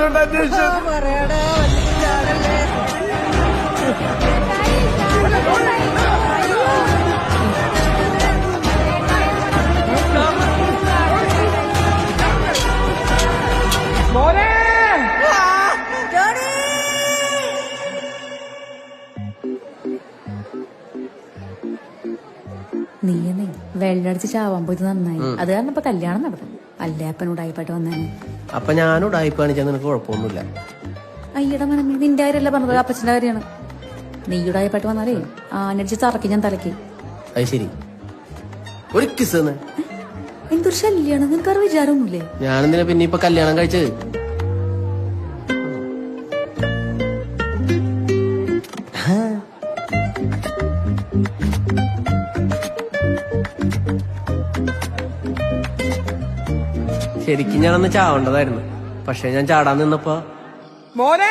വർഷമായിട്ട് അന്വേഷിച്ചു. നീയന്നേ വെള്ളടിച്ച് ചാവാൻ പോയത് നന്നായി. അത് കാരണം ഇപ്പൊ കല്യാണം നടന്നു. അല്ലേ അപ്പനോടായിപ്പാട്ട് വന്നേനെ. അപ്പൊ ഞാനും ഉടായിപ്പാണിച്ചാൽ നിനക്ക് കുഴപ്പമൊന്നുമില്ല. അയ്യടെ മണമേ, നിന്റെ കാര്യമല്ല പറഞ്ഞത്, അപ്പച്ചന്റെ കാര്യമാണ്. നീയുടായിപ്പാട്ട് വന്നാലേ ആനടിച്ച് തറക്കി ഞാൻ തലക്ക്. അത് ശരി, ഒരു കിസ് എന്തൊരു ശല്യാണ്, നിനക്കറി വിചാരമൊന്നുമില്ലേ? ഞാനെന്തിനാ പിന്നെ ഇപ്പൊ കല്യാണം കഴിച്ചത്? ശരിക്കും ഞാനന്ന് ചാവേണ്ടതായിരുന്നു. പക്ഷെ ഞാൻ ചാടാൻ നിന്നപ്പോ മോനെ